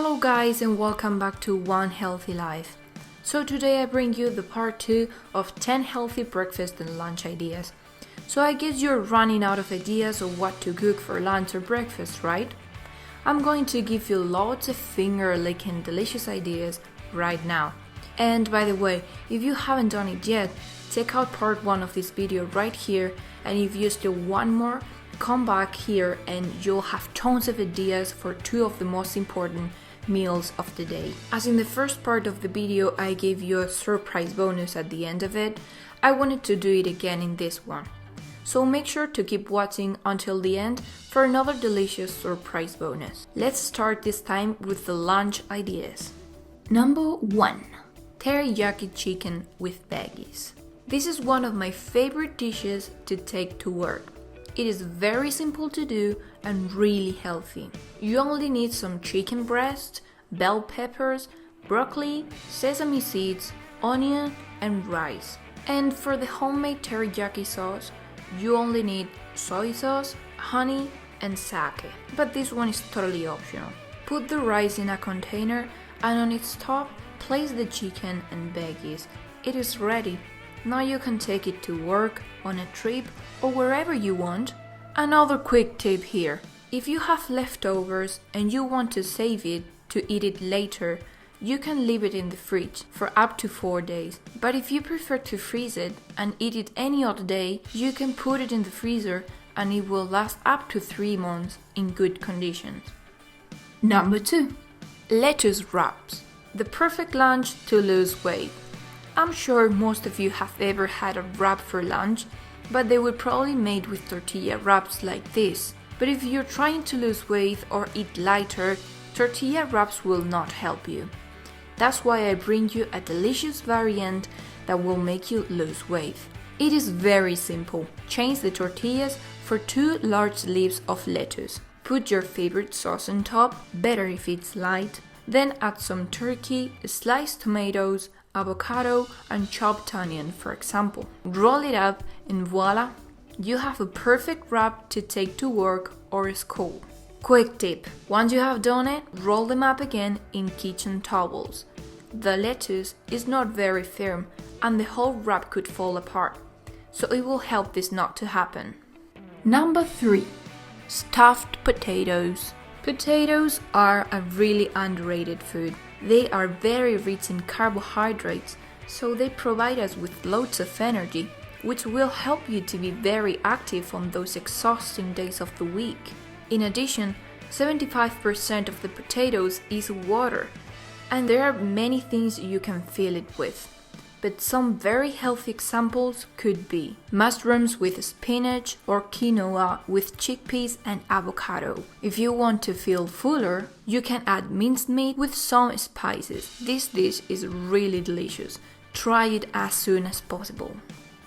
Hello guys and welcome back to One Healthy Life. So today I bring you the part 2 of 10 healthy breakfast and lunch ideas. So I guess you're running out of ideas of what to cook for lunch or breakfast, right? I'm going to give you lots of finger-licking delicious ideas right now. And by the way, if you haven't done it yet, check out part 1 of this video right here, and if you still want more, come back here and you'll have tons of ideas for 2 of the most important meals of the day. As in the first part of the video I gave you a surprise bonus at the end of it, I wanted to do it again in this one. So make sure to keep watching until the end for another delicious surprise bonus. Let's start this time with the lunch ideas. Number 1. Teriyaki chicken with veggies. This is one of my favorite dishes to take to work. It is very simple to do and really healthy. You only need some chicken breast, bell peppers, broccoli, sesame seeds, onion, and rice. And for the homemade teriyaki sauce, you only need soy sauce, honey, and sake. But this one is totally optional. Put the rice in a container and on its top, place the chicken and veggies. It is ready. Now you can take it to work, on a trip, or wherever you want. Another quick tip here. If you have leftovers and you want to save it to eat it later, you can leave it in the fridge for up to 4 days. But if you prefer to freeze it and eat it any other day, you can put it in the freezer and it will last up to 3 months in good conditions. Number 2. Lettuce wraps. The perfect lunch to lose weight. I'm sure most of you have ever had a wrap for lunch, but they were probably made with tortilla wraps like this. But if you're trying to lose weight or eat lighter, tortilla wraps will not help you. That's why I bring you a delicious variant that will make you lose weight. It is very simple. Change the tortillas for 2 large leaves of lettuce. Put your favorite sauce on top, better if it's light. Then add some turkey, sliced tomatoes, avocado, and chopped onion, for example. Roll it up and voila, you have a perfect wrap to take to work or school. Quick tip, once you have done it, roll them up again in kitchen towels. The lettuce is not very firm and the whole wrap could fall apart, so it will help this not to happen. Number 3. Stuffed potatoes. Potatoes are a really underrated food. They are very rich in carbohydrates, so they provide us with loads of energy, which will help you to be very active on those exhausting days of the week. In addition, 75% of the potatoes is water, and there are many things you can fill it with. But some very healthy examples could be mushrooms with spinach or quinoa with chickpeas and avocado. If you want to feel fuller, you can add minced meat with some spices. This dish is really delicious. Try it as soon as possible.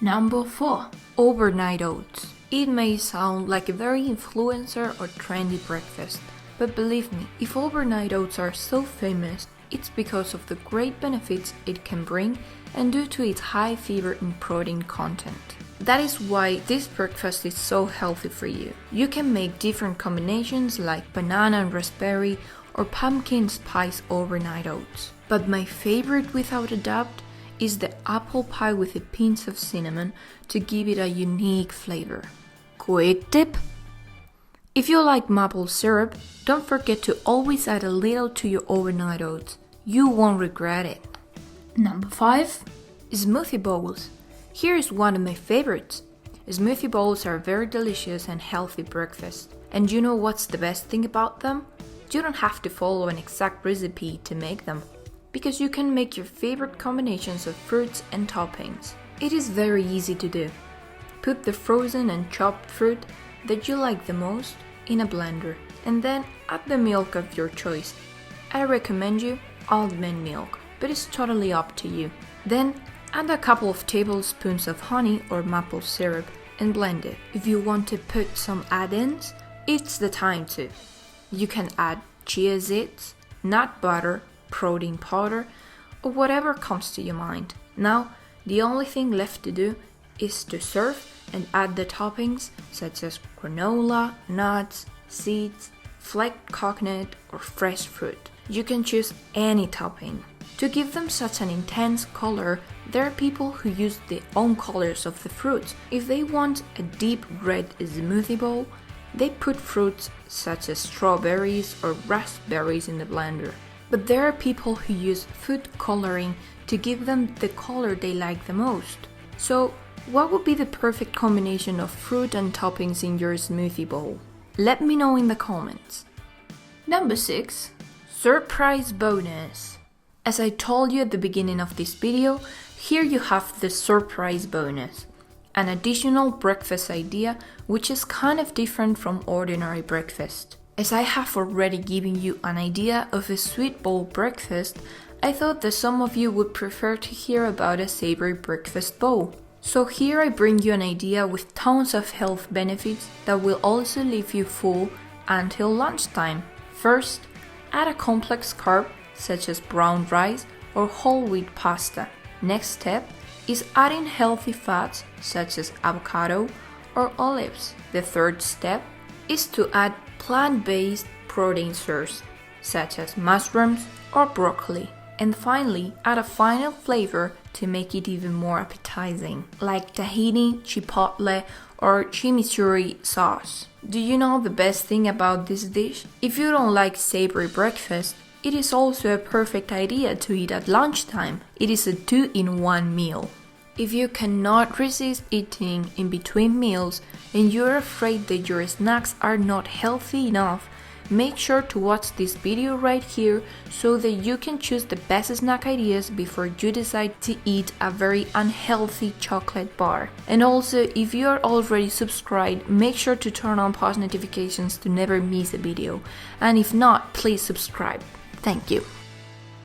Number 4. Overnight oats. It may sound like a very influencer or trendy breakfast, but believe me, if overnight oats are so famous, it's because of the great benefits it can bring and due to its high fiber and protein content. That is why this breakfast is so healthy for you. You can make different combinations like banana and raspberry or pumpkin spice overnight oats. But my favorite without a doubt is the apple pie with a pinch of cinnamon to give it a unique flavor. Quick tip! If you like maple syrup, don't forget to always add a little to your overnight oats. You won't regret it. Number 5. Smoothie bowls. Here is one of my favorites. Smoothie bowls are very delicious and healthy breakfast. And you know what's the best thing about them? You don't have to follow an exact recipe to make them, because you can make your favorite combinations of fruits and toppings. It is very easy to do. Put the frozen and chopped fruit that you like the most in a blender and then add the milk of your choice. I recommend you almond milk, but it's totally up to you. Then add a couple of tablespoons of honey or maple syrup and blend it. If you want to put some add-ins, it's the time to. You can add chia seeds, nut butter, protein powder, or whatever comes to your mind. Now, the only thing left to do is to serve and add the toppings such as granola, nuts, seeds, flaked coconut, or fresh fruit. You can choose any topping. To give them such an intense color, there are people who use their own colors of the fruits. If they want a deep red smoothie bowl, they put fruits such as strawberries or raspberries in the blender. But there are people who use food coloring to give them the color they like the most. So, what would be the perfect combination of fruit and toppings in your smoothie bowl? Let me know in the comments. Number 6. Surprise bonus. As I told you at the beginning of this video, here you have the surprise bonus, an additional breakfast idea which is kind of different from ordinary breakfast. As I have already given you an idea of a sweet bowl breakfast, I thought that some of you would prefer to hear about a savory breakfast bowl. So here I bring you an idea with tons of health benefits that will also leave you full until lunchtime. First, add a complex carb such as brown rice or whole wheat pasta. Next step is adding healthy fats such as avocado or olives. The third step is to add plant-based protein sources such as mushrooms or broccoli. And finally, add a final flavor to make it even more appetizing, like tahini, chipotle, or chimichurri sauce. Do you know the best thing about this dish? If you don't like savory breakfast, it is also a perfect idea to eat at lunchtime. It is a 2-in-1 meal. If you cannot resist eating in between meals and you're afraid that your snacks are not healthy enough, make sure to watch this video right here so that you can choose the best snack ideas before you decide to eat a very unhealthy chocolate bar. And also, if you are already subscribed, make sure to turn on post notifications to never miss a video. And if not, please subscribe. Thank you.